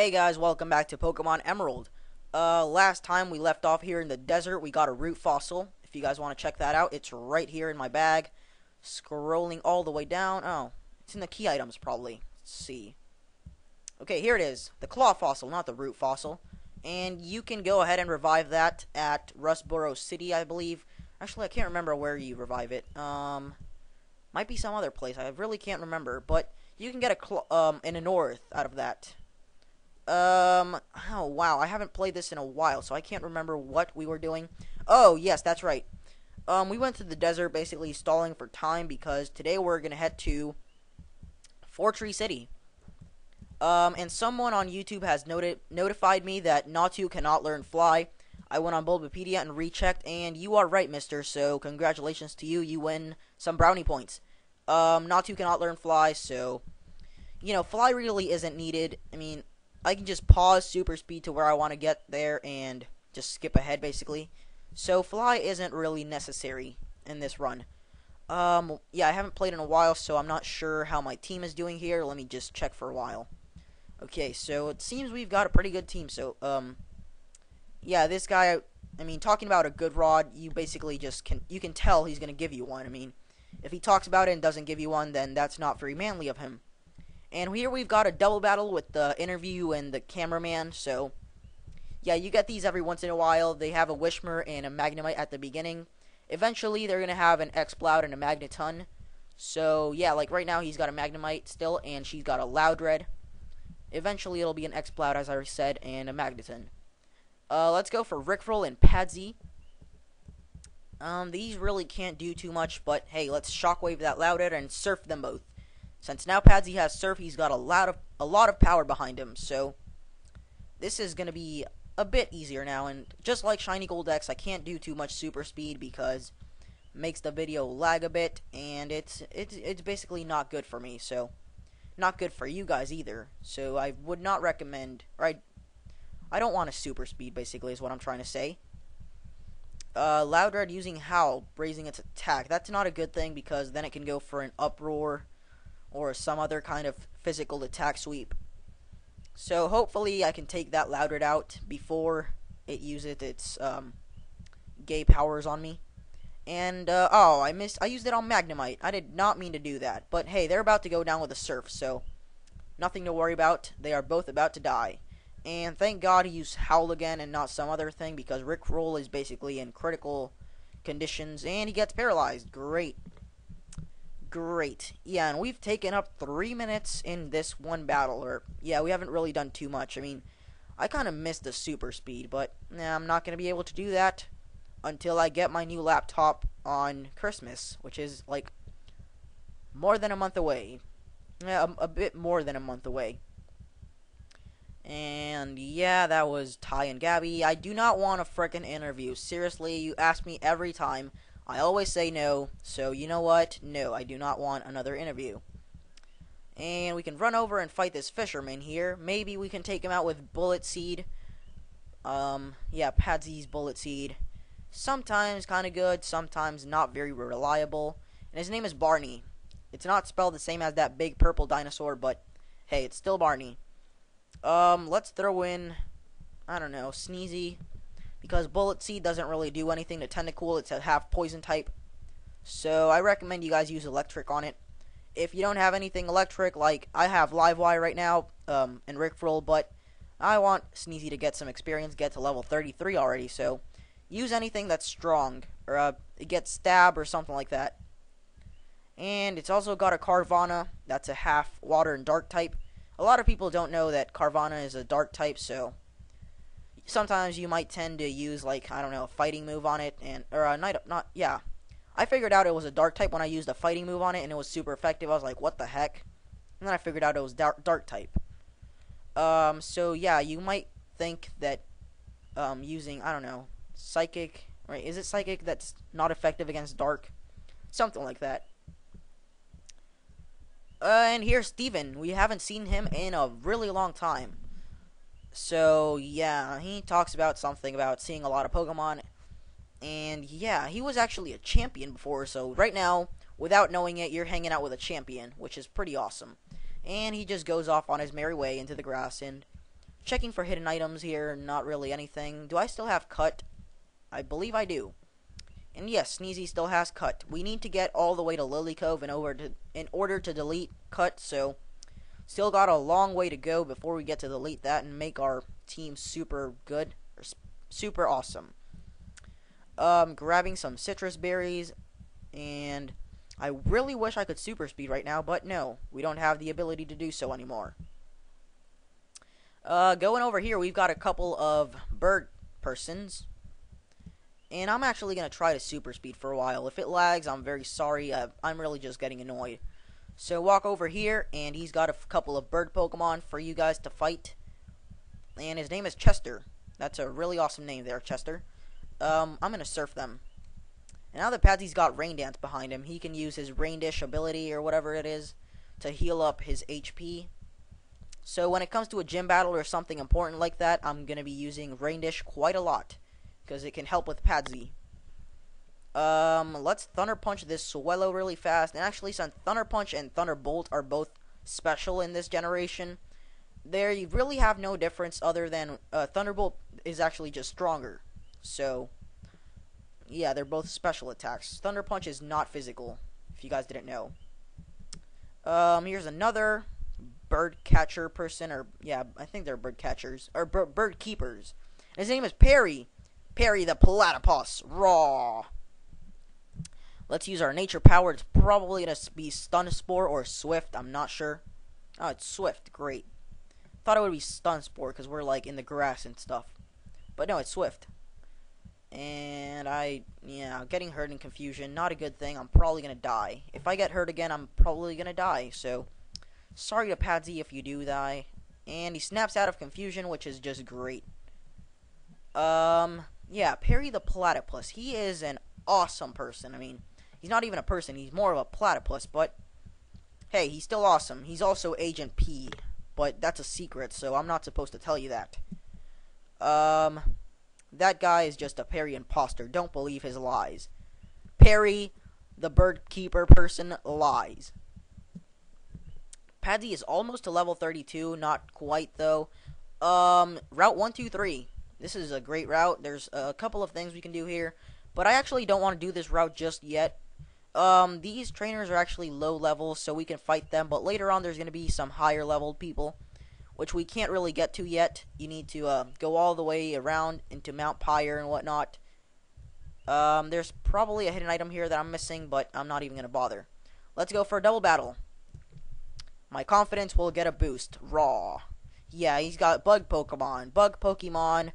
Hey guys, welcome back to Pokemon Emerald. Last time we left off here in the desert, we got a root fossil. If you guys want to check that out, it's right here in my bag. Scrolling all the way down. Oh, it's in the key items probably. Let's see. Okay, here it is. The claw fossil, not the root fossil. And you can go ahead and revive that at Rustboro City, I believe. Actually, I can't remember where you revive it. Might be some other place. I really can't remember. But you can get an Anorth out of that. Oh wow, I haven't played this in a while, so I can't remember what we were doing. Oh, yes, that's right. We went to the desert basically stalling for time because today we're gonna head to Fortree City. And someone on YouTube has notified me that Natu cannot learn fly. I went on Bulbapedia and rechecked, and you are right, mister, so congratulations to you. You win some brownie points. Natu cannot learn fly, so, fly really isn't needed. I mean, I can just pause super speed to where I want to get there and just skip ahead, basically. So fly isn't really necessary in this run. Yeah, I haven't played in a while, so I'm not sure how my team is doing here. Let me just check for a while. Okay, so it seems we've got a pretty good team. So, yeah, this guy, I mean, talking about a good rod, you basically just you can tell he's going to give you one. I mean, if he talks about it and doesn't give you one, then that's not very manly of him. And here we've got a double battle with the interview and the cameraman, so yeah, you get these every once in a while. They have a Wishmer and a Magnemite at the beginning. Eventually, they're going to have an Exploud and a Magneton. So, yeah, like right now, he's got a Magnemite still, and she's got a Loudred. Eventually, it'll be an Exploud, as I said, and a Magneton. Let's go for Rickroll and Padsy. These really can't do too much, but hey, let's Shockwave that Loudred and Surf them both. Since now Padsy has Surf, he's got a lot of power behind him, so this is going to be a bit easier now. And just like Shiny Gold X, I can't do too much super speed because it makes the video lag a bit, and it's basically not good for me, so not good for you guys either. So I would not recommend, or I don't want a super speed, basically, is what I'm trying to say. Loudred using Howl, raising its attack. That's not a good thing because then it can go for an Uproar or some other kind of physical attack sweep. So hopefully I can take that Loudred out before it uses its gay powers on me. And oh, I used it on Magnemite. I did not mean to do that. But hey, they're about to go down with a Surf, so nothing to worry about. They are both about to die. And thank God he used Howl again and not some other thing, because Rickroll is basically in critical conditions and he gets paralyzed. Great. Yeah, and we've taken up 3 minutes in this one battle. Or yeah, we haven't really done too much. I mean, I kind of missed the super speed, but I'm not going to be able to do that until I get my new laptop on Christmas, which is like more than a month away. Yeah, a bit more than a month away. And yeah, that was Ty and Gabby. I do not want a frickin' interview. Seriously, you ask me every time. I always say no, so you know what? No, I do not want another interview. And we can run over and fight this fisherman here. Maybe we can take him out with Bullet Seed. Yeah, Padsy's Bullet Seed. Sometimes kind of good, sometimes not very reliable. And his name is Barney. It's not spelled the same as that big purple dinosaur, but hey, it's still Barney. Let's throw in, I don't know, Sneezy. Because Bullet Seed doesn't really do anything to Tentacool. It's a half poison type. So I recommend you guys use Electric on it. If you don't have anything electric, like I have Livewire right now, and Rickroll, but I want Sneezy to get some experience, get to level 33 already, so use anything that's strong, or get Stab or something like that. And it's also got a Carvanha, that's a half water and dark type. A lot of people don't know that Carvanha is a dark type, so sometimes you might tend to use, like, I don't know, a fighting move on it, or a yeah. I figured out it was a dark type when I used a fighting move on it, and it was super effective. I was like, what the heck? And then I figured out it was dark type. So yeah, you might think that, using, I don't know, Psychic, right? Is it Psychic that's not effective against dark? Something like that. And here's Steven. We haven't seen him in a really long time. So, yeah, he talks about something about seeing a lot of Pokemon. And, yeah, he was actually a champion before. So, right now, without knowing it, you're hanging out with a champion, which is pretty awesome. And he just goes off on his merry way into the grass. And Checking for hidden items here, not really anything. Do I still have cut? I believe I do. And yes, Sneezy still has cut. We need to get all the way to Lily Cove in order to delete cut, so still got a long way to go before we get to delete that and make our team super good, or super awesome. Grabbing some citrus berries, and I really wish I could super speed right now, but no, we don't have the ability to do so anymore. Going over here, we've got a couple of bird persons, and I'm actually going to try to super speed for a while. If it lags, I'm very sorry. I'm really just getting annoyed. So walk over here, and he's got a couple of bird Pokemon for you guys to fight. And his name is Chester. That's a really awesome name there, Chester. I'm going to surf them. And now that Padsy's got Rain Dance behind him, he can use his Rain Dish ability, or whatever it is, to heal up his HP. So when it comes to a gym battle or something important like that, I'm going to be using Rain Dish quite a lot, because it can help with Padsy. Let's Thunder Punch this Swellow really fast. And actually, since Thunder Punch and Thunderbolt are both special in this generation, they really have no difference other than Thunderbolt is actually just stronger. So, yeah, they're both special attacks. Thunder Punch is not physical, if you guys didn't know. Here's another bird catcher person, or yeah, I think they're bird catchers, or bird keepers. His name is Perry. Perry the Platypus. Raw. Let's use our nature power. It's probably going to be Stun Spore or Swift. I'm not sure. Oh, it's Swift. Great. Thought it would be Stun Spore because we're like in the grass and stuff. But no, it's Swift. And yeah, getting hurt in confusion. Not a good thing. I'm probably going to die. If I get hurt again, I'm probably going to die. So, sorry to Padsy if you do die. And he snaps out of confusion, which is just great. Yeah, Perry the Platypus. He is an awesome person. I mean, he's not even a person. He's more of a platypus, but hey, he's still awesome. He's also Agent P, but that's a secret, so I'm not supposed to tell you that. That guy is just a Perry imposter. Don't believe his lies. Perry, the bird keeper person, lies. Padsy is almost to level 32. Not quite, though. Route 123. This is a great route. There's a couple of things we can do here, but I actually don't want to do this route just yet. These trainers are actually low level, so we can fight them, but later on there's going to be some higher leveled people, which we can't really get to yet. You need to go all the way around into Mount Pyre and whatnot. There's probably a hidden item here that I'm missing, but I'm not even going to bother. Let's go for a double battle. My confidence will get a boost. Raw. Yeah, he's got bug Pokemon. Bug Pokemon.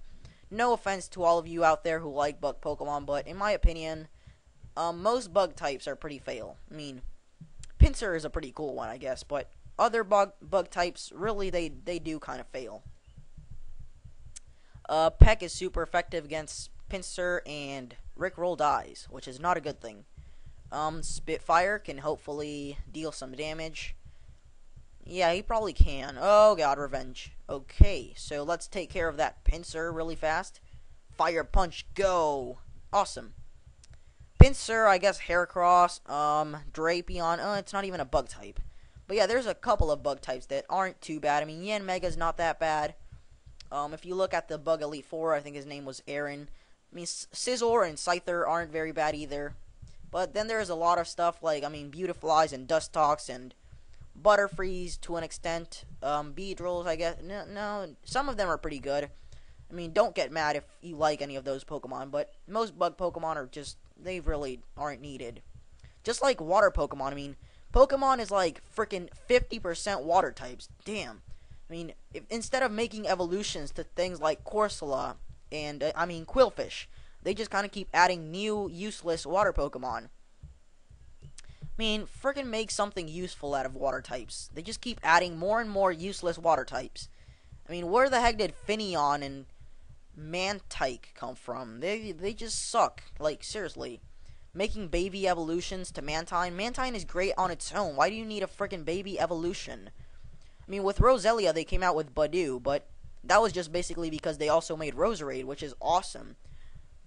No offense to all of you out there who like bug Pokemon, but in my opinion, most bug types are pretty fail. I mean, Pinsir is a pretty cool one, I guess, but other bug types, really, they do kind of fail. Peck is super effective against Pinsir, and Rickroll dies, which is not a good thing. Spitfire can hopefully deal some damage. Yeah, he probably can. Oh god, revenge. Okay, so let's take care of that Pinsir really fast. Fire Punch, go! Awesome. Pinsir, I guess Heracross, Drapion, it's not even a bug type. But yeah, there's a couple of bug types that aren't too bad. I mean, Yanmega's not that bad. If you look at the Bug Elite Four, I think his name was Aaron. I mean, Scizor and Scyther aren't very bad either. But then there's a lot of stuff like, I mean, Beautiflies and Dustox and Butterfrees to an extent. Beedrills, I guess. No, some of them are pretty good. I mean, don't get mad if you like any of those Pokemon, but most bug Pokemon are just, they really aren't needed. Just like water Pokemon, I mean, Pokemon is like freaking 50% water types. Damn. I mean, instead of making evolutions to things like Corsola and, Quillfish, they just kind of keep adding new, useless water Pokemon. I mean, freaking make something useful out of water types. They just keep adding more and more useless water types. I mean, where the heck did Finneon and Mantike come from? They just suck. Like, seriously. Making baby evolutions to Mantine. Mantine is great on its own. Why do you need a freaking baby evolution? I mean, with Roselia, they came out with Badoo, but that was just basically because they also made Roserade, which is awesome.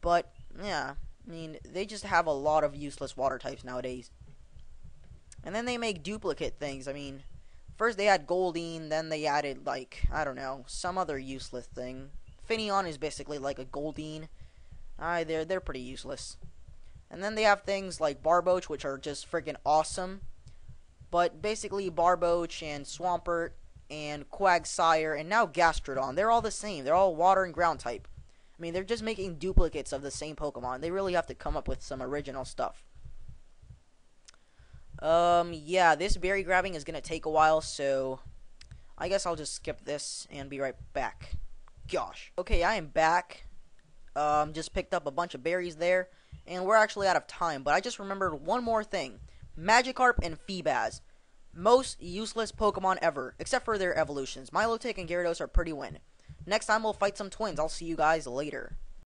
But, yeah, I mean, they just have a lot of useless water types nowadays. And then they make duplicate things. I mean, First they had Goldeen, then they added, like, I don't know, some other useless thing. Finneon is basically like a Goldeen. They're pretty useless. And then they have things like Barboach, which are just freaking awesome. But basically Barboach and Swampert and Quagsire and now Gastrodon, they're all the same. They're all water and ground type. I mean, they're just making duplicates of the same Pokemon. They really have to come up with some original stuff. Yeah, this berry grabbing is gonna take a while, so I guess I'll just skip this and be right back. Gosh. Okay, I am back. Just picked up a bunch of berries there, and we're actually out of time, but I just remembered one more thing. Magikarp and Feebas. Most useless Pokemon ever, except for their evolutions. Milotic and Gyarados are pretty win. Next time we'll fight some twins. I'll see you guys later.